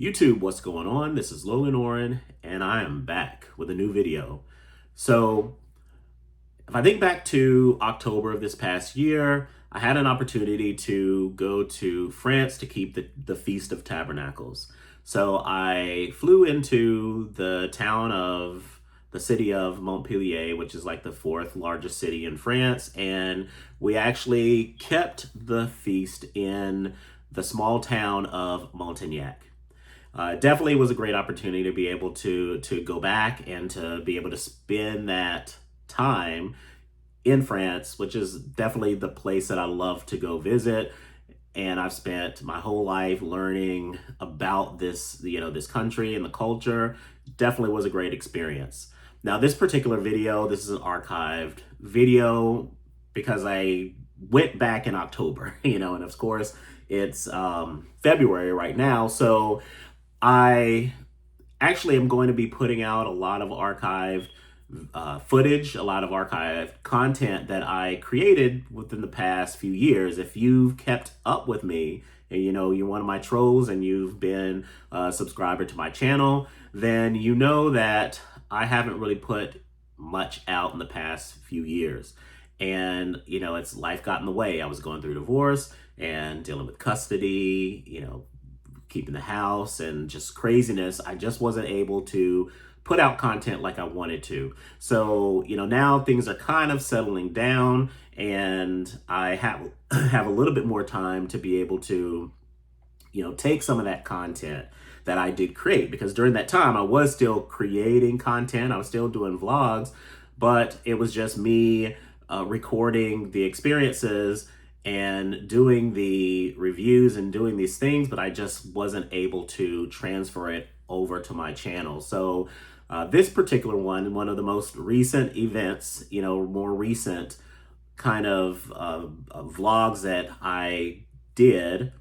YouTube, what's going on? This is Logan Oren, and I am back with a new video. So, if I think back to October of this past year, I had an opportunity to go to France to keep the Feast of Tabernacles. So, I flew into the city of Montpellier, which is like the fourth largest city in France, and we actually kept the feast in the small town of Montpellier. Definitely was a great opportunity to be able to go back and to be able to spend that time in France, which is definitely the place that I love to go visit. And I've spent my whole life learning about this country and the culture. Definitely was a great experience. Now, this particular video, this is an archived video because I went back in October, and of course it's February right now. So I actually am going to be putting out a lot of archived footage, a lot of archived content that I created within the past few years. If you've kept up with me and you're one of my trolls and you've been a subscriber to my channel, then you know that I haven't really put much out in the past few years. And, it's life got in the way. I was going through divorce and dealing with custody, keeping the house and just craziness. I just wasn't able to put out content like I wanted to. So, now things are kind of settling down and I have a little bit more time to be able to, take some of that content that I did create, because during that time I was still creating content. I was still doing vlogs, but it was just me recording the experiences and doing the reviews and doing these things, but I just wasn't able to transfer it over to my channel. So this particular one of the most recent events, more recent kind of vlogs that I did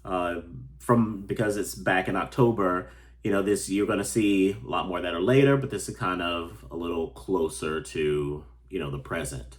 because it's back in October, you're going to see a lot more that are later, but this is kind of a little closer to, the present.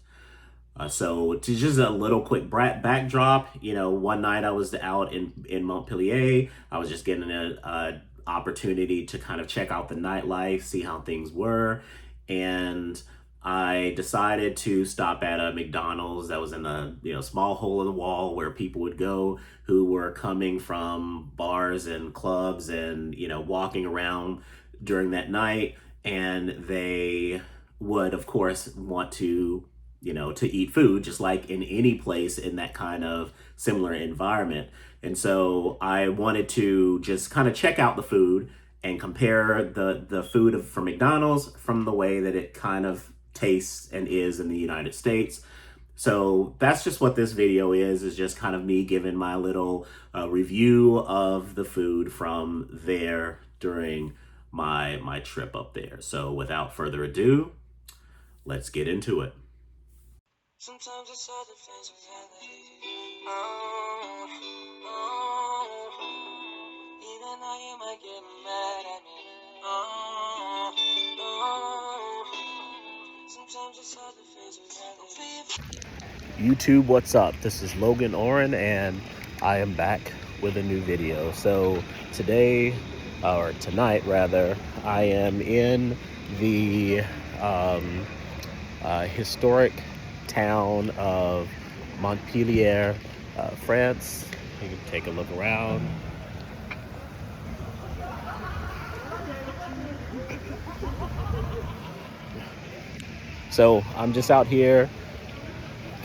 So to just a little quick backdrop, one night I was out in Montpellier. I was just getting an opportunity to kind of check out the nightlife, see how things were. And I decided to stop at a McDonald's that was in a small hole in the wall where people would go who were coming from bars and clubs and, walking around during that night. And they would, of course, want to eat food, just like in any place in that kind of similar environment. And so I wanted to just kind of check out the food and compare the food from McDonald's from the way that it kind of tastes and is in the United States. So that's just what this video is just kind of me giving my little review of the food from there during my trip up there. So without further ado, let's get into it. Sometimes it's hard to face reality. Even though you might get mad at me. Sometimes it's hard to face reality. YouTube, what's up? This is Logan Oren, and I am back with a new video. So today, or tonight rather, I am in the historic town of Montpellier, France. You can take a look around. So I'm just out here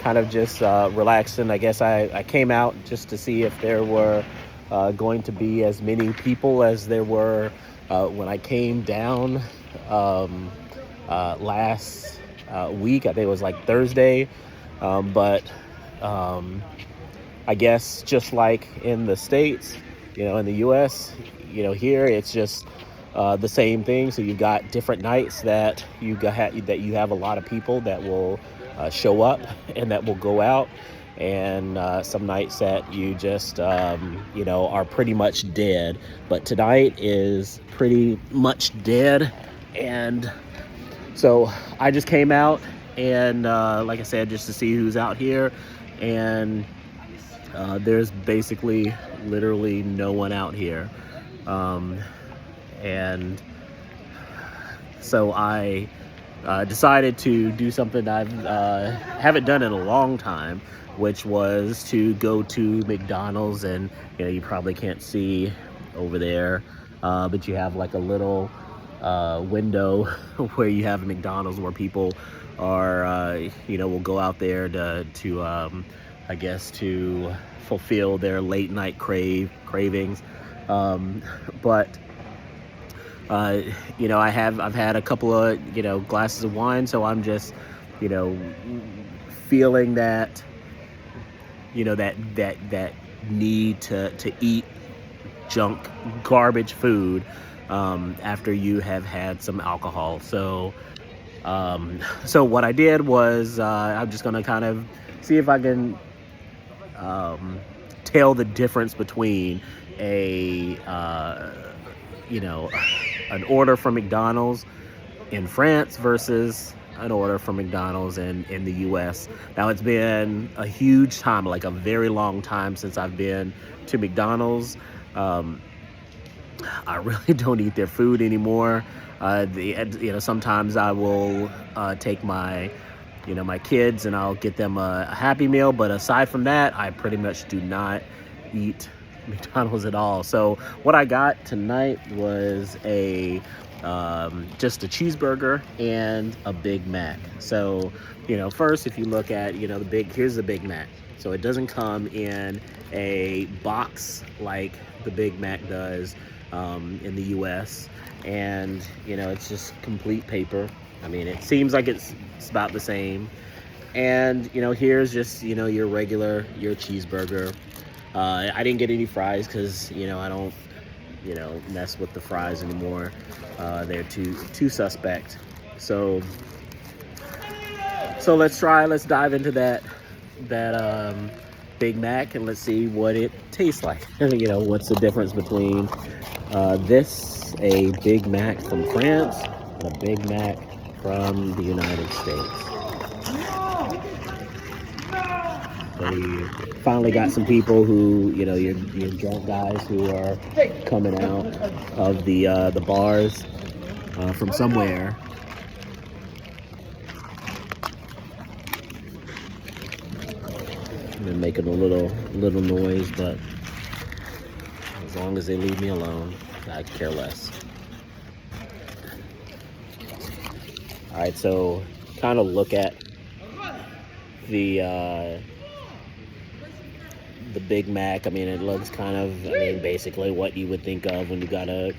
kind of just relaxing. I guess I came out just to see if there were going to be as many people as there were when I came down last week. I think it was like Thursday, but I guess just like in the States, in the US, here it's just the same thing. So you've got different nights that you have a lot of people that will show up and that will go out, and some nights that you just are pretty much dead. But tonight is pretty much dead, and so I just came out and like I said, just to see who's out here, and there's basically literally no one out here. And so I decided to do something I haven't done in a long time, which was to go to McDonald's. And you probably can't see over there, but you have like a little window where you have McDonald's where people are, will go out there to I guess to fulfill their late night cravings. But I've had a couple of glasses of wine, so I'm just you know feeling that that need to eat junk garbage food after you have had some alcohol. So what I did was I'm just gonna kind of see if I can tell the difference between a an order from McDonald's in France versus an order from McDonald's in the US. Now, it's been a huge time, like a very long time since I've been to McDonald's. I really don't eat their food anymore. Sometimes I will take my my kids and I'll get them a Happy Meal, but aside from that, I pretty much do not eat McDonald's at all. So what I got tonight was just a cheeseburger and a Big Mac. So first, if you look at here's the Big Mac. So it doesn't come in a box like the Big Mac does in the US, and it's just complete paper. I mean, it seems like it's about the same. And here's just your cheeseburger. I didn't get any fries because I don't mess with the fries anymore. They're too suspect. So let's dive into that Big Mac, and let's see what it tastes like. What's the difference between a Big Mac from France and a Big Mac from the United States. So you finally got some people who, your drunk guys who are coming out of the bars from somewhere. They're making a little noise, but as long as they leave me alone, I care less. All right, so kind of look at the Big Mac. I mean, it looks kind of, basically what you would think of when you got a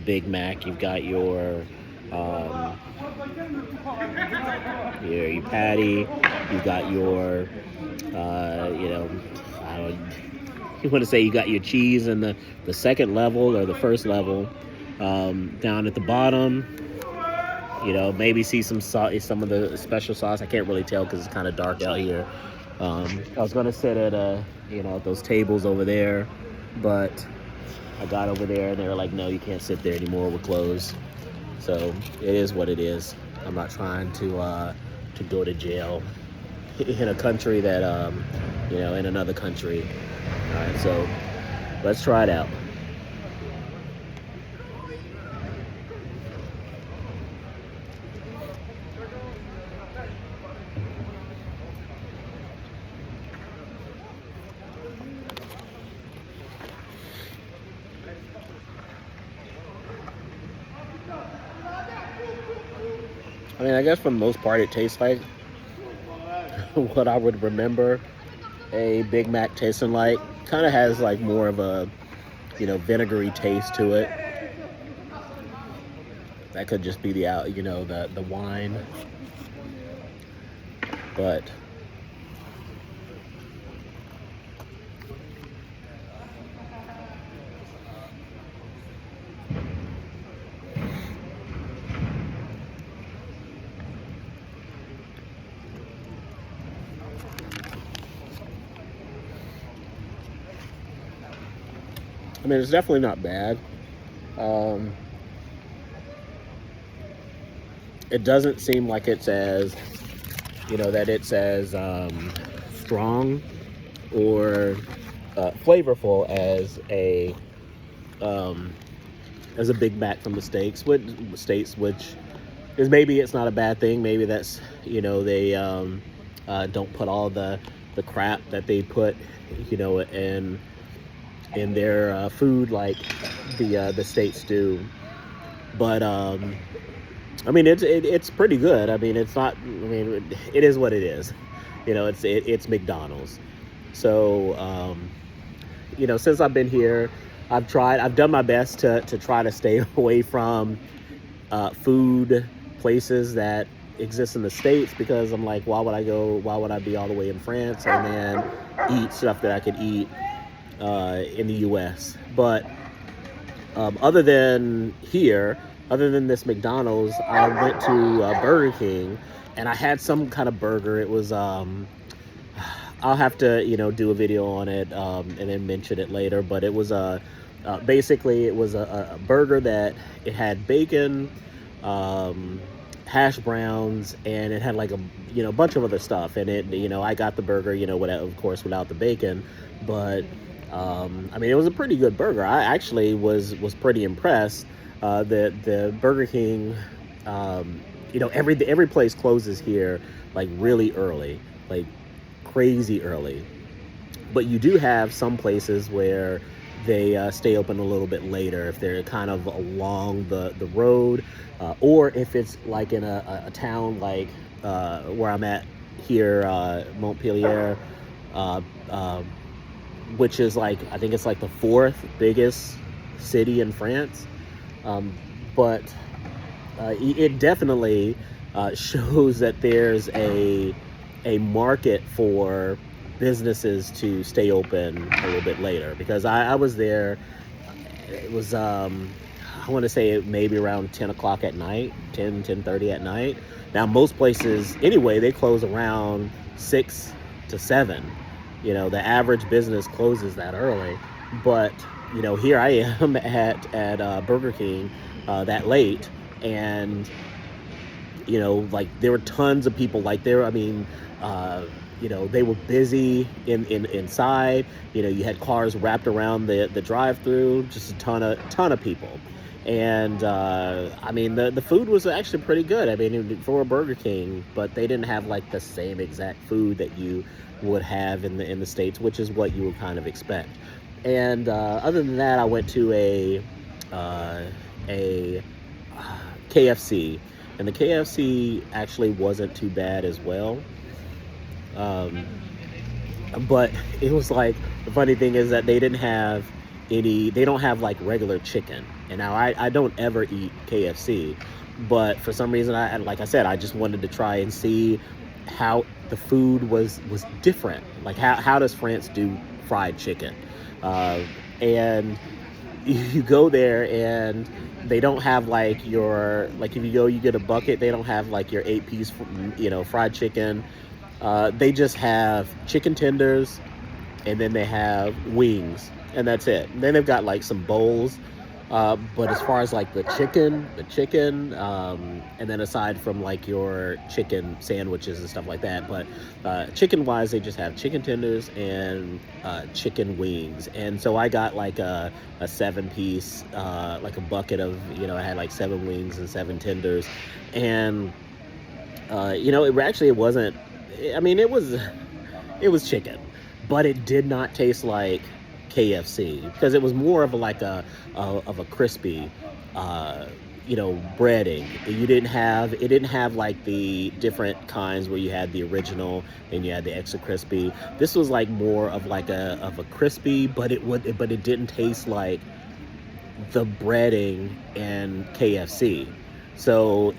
Big Mac. You've got your patty. You've got your, you want to say you got your cheese in the second level or the first level. Down at the bottom, maybe see some of the special sauce. I can't really tell because it's kind of dark out here. I was gonna sit at those tables over there, but I got over there and they were like, no, you can't sit there anymore, we're closed. So it is what it is. I'm not trying to go to jail in a country that in another country. All right, so let's try it out. I guess for the most part, it tastes like what I would remember a Big Mac tasting like. Kind of has like more of a, vinegary taste to it. That could just be the wine. But it's definitely not bad. It doesn't seem like it's as, that it's as strong or flavorful as a as a Big Mac from the States, which is, maybe it's not a bad thing. Maybe that's, they don't put all the crap that they put, in their food like the States do. But I mean, it's pretty good. I mean, it's not. I mean, it is what it is. It's McDonald's. So since I've been here, I've done my best to try to stay away from food places that exist in the States, because I'm like, why would I be all the way in France and then eat stuff that I could eat in the US? But other than this McDonald's, I went to Burger King, and I had some kind of burger. It was I'll have to do a video on it and then mention it later. But it was basically it was a burger that it had bacon, hash browns, and it had like a bunch of other stuff. And it I got the burger without, of course, without the bacon, but I mean, it was a pretty good burger. I actually was pretty impressed. The Burger King, every place closes here like really early, like crazy early. But you do have some places where they stay open a little bit later if they're kind of along the road, or if it's like in a town like where I'm at here, Montpellier, which is like, I think it's like the 4th biggest city in France. But it definitely shows that there's a market for businesses to stay open a little bit later, because I was there. It was I want to say maybe around 10 o'clock at night, 10:30 at night. Now most places anyway, they close around 6 to 7. The average business closes that early. But here I am at Burger King that late, and like there were tons of people. Like there, I mean, they were busy inside. You had cars wrapped around the drive-through, just a ton of people. And I mean, the food was actually pretty good. I mean, for a Burger King, but they didn't have like the same exact food that you would have in the States, which is what you would kind of expect. And other than that, I went to a KFC, and the KFC actually wasn't too bad as well. But it was like, the funny thing is that they don't have like regular chicken. And now I don't ever eat KFC, but for some reason, like I said, I just wanted to try and see how the food was different. Like how does France do fried chicken? And you go there and they don't have like if you go, you get a bucket, they don't have like your 8-piece, fried chicken. They just have chicken tenders, and then they have wings, and that's it. And then they've got like some bowls. But as far as like the chicken, and then aside from like your chicken sandwiches and stuff like that, but chicken wise, they just have chicken tenders and chicken wings. And so I got like a 7-piece, like a bucket of, I had like 7 wings and 7 tenders. And it wasn't, I mean, it was chicken, but it did not taste like KFC, because it was more of a crispy breading. It didn't have like the different kinds where you had the original and you had the extra crispy. This was like more of like a crispy, but it didn't taste like the breading in KFC. So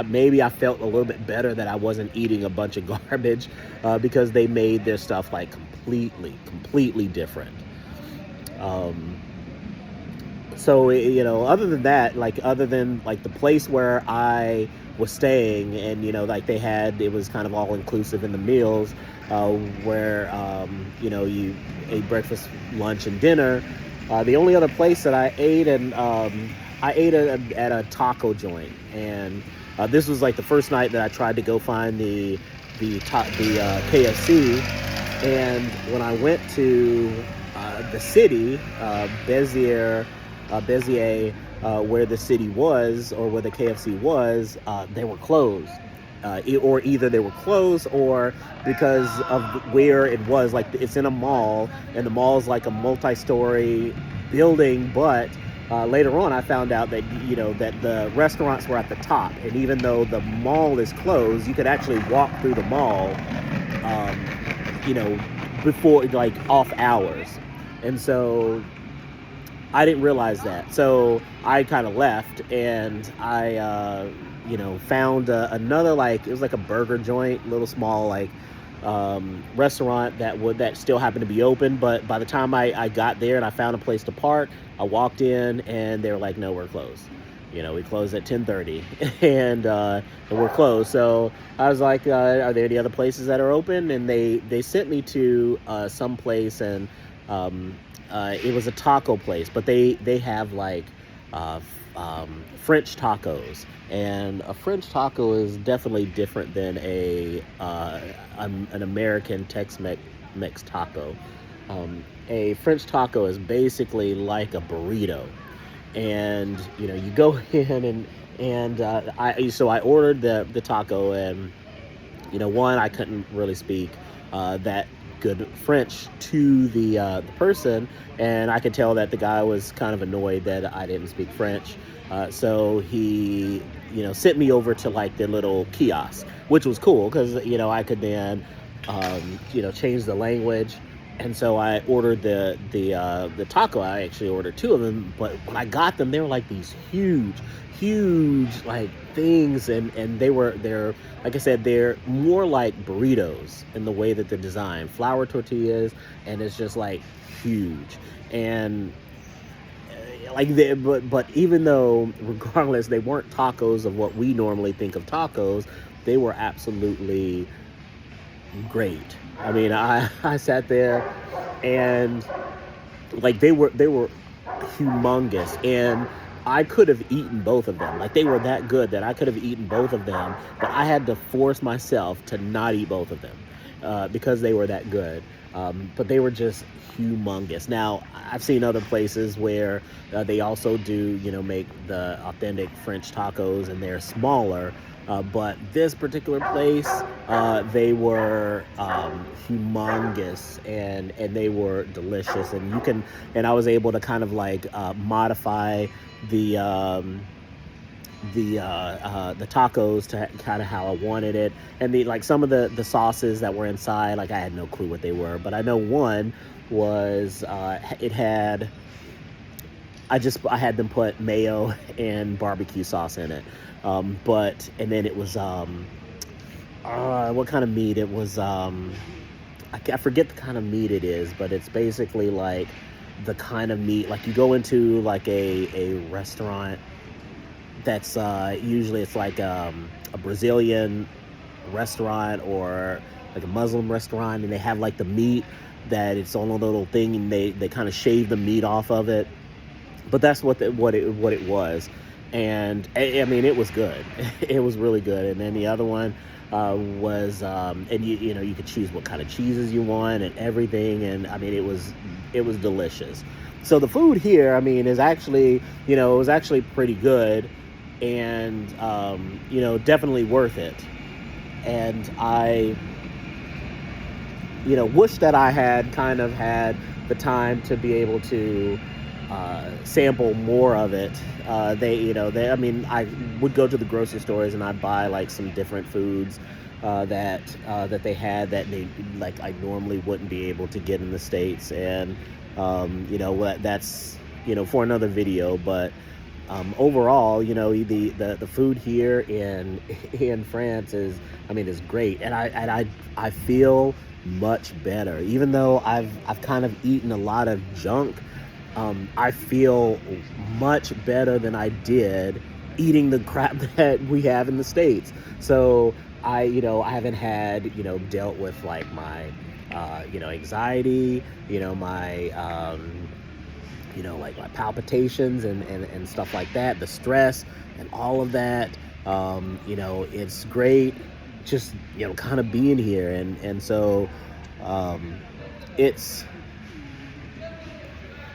maybe I felt a little bit better that I wasn't eating a bunch of garbage, because they made their stuff like completely different. So other than that, other than like the place where I was staying, and like it was kind of all inclusive in the meals, where you ate breakfast, lunch, and dinner. The only other place that I ate, and I ate at a taco joint, and this was like the first night that I tried to go find the KFC. And when I went to the city, Béziers, Béziers, where the city was, or where the KFC was, they were closed. Or either they were closed, or because of where it was, like it's in a mall, and the mall is like a multi-story building. But later on, I found out that that the restaurants were at the top, and even though the mall is closed, you could actually walk through the mall, um, before, like, off hours. And so I didn't realize that. So I kind of left, and I, found another, like, it was like a burger joint, little small, like, restaurant that still happened to be open. But by the time I got there and I found a place to park, I walked in and they were like, no, we're closed. We closed at 10:30, and we're closed. So I was like, are there any other places that are open? And they sent me to some place, and it was a taco place, but they have like French tacos, and a French taco is definitely different than an American Tex-Mex taco. A French taco is basically like a burrito, and you go in, and I ordered the taco, and one, I couldn't really speak that good French to the person, and I could tell that the guy was kind of annoyed that I didn't speak French. So he sent me over to like the little kiosk, which was cool because I could then change the language. And so I ordered the taco. I actually ordered two of them, but when I got them, they were like these huge like things, and they're, like I said, they're more like burritos in the way that they're designed, flour tortillas, and it's just like huge. And but even though, regardless, they weren't tacos of what we normally think of tacos, they were absolutely great. I mean, I sat there, and like they were humongous, and I could have eaten both of them. Like, they were that good that I could have eaten both of them, but I had to force myself to not eat both of them because they were that good. But they were just humongous. Now, I've seen other places where they also do, make the authentic French tacos, and they're smaller. But this particular place, they were humongous, and they were delicious. And I was able to kind of like modify the tacos to kind of how I wanted it, and like some of the sauces that were inside, like I had no clue what they were, but I know one was it had, I had them put mayo and barbecue sauce in it, and then it was what kind of meat it was. I forget the kind of meat it is, but it's basically like the kind of meat, like you go into like a restaurant that's usually it's like a Brazilian restaurant or like a Muslim restaurant, and they have like the meat that it's on a little thing, and they kind of shave the meat off of it. But that's what it was, and I mean, it was good. It was really good. And then the other one was, and you could choose what kind of cheeses you want and everything, and I mean, it was delicious. So the food here, I mean, is actually, it was actually pretty good, and definitely worth it. And I wish that I had kind of had the time to be able to sample more of it. I mean, I would go to the grocery stores and I'd buy like some different foods that they had that like I normally wouldn't be able to get in the States, and that's for another video. But overall, the food here in France is great, and I feel much better, even though I've kind of eaten a lot of junk. I feel much better than I did eating the crap that we have in the States. So I haven't had, dealt with like my, anxiety, my, like my palpitations and stuff like that, the stress and all of that. It's great just, kind of being here. And so,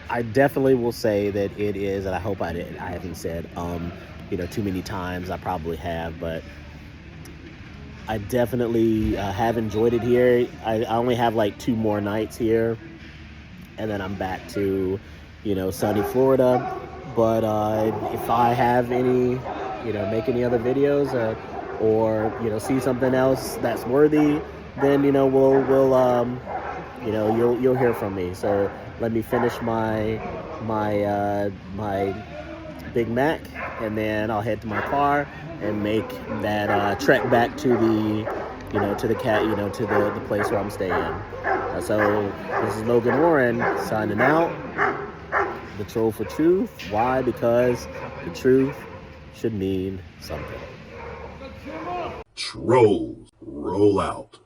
I definitely will say that it is, and I hope I haven't said too many times. I probably have, but I definitely have enjoyed it here. I only have like 2 more nights here, and then I'm back to, sunny Florida. But if I have any, make any other videos, or see something else that's worthy, then you'll hear from me. So let me finish my Big Mac, and then I'll head to my car and make that trek back to the place where I'm staying. So this is Logan Warren signing out. The Troll for Truth. Why? Because the truth should mean something. Trolls roll out.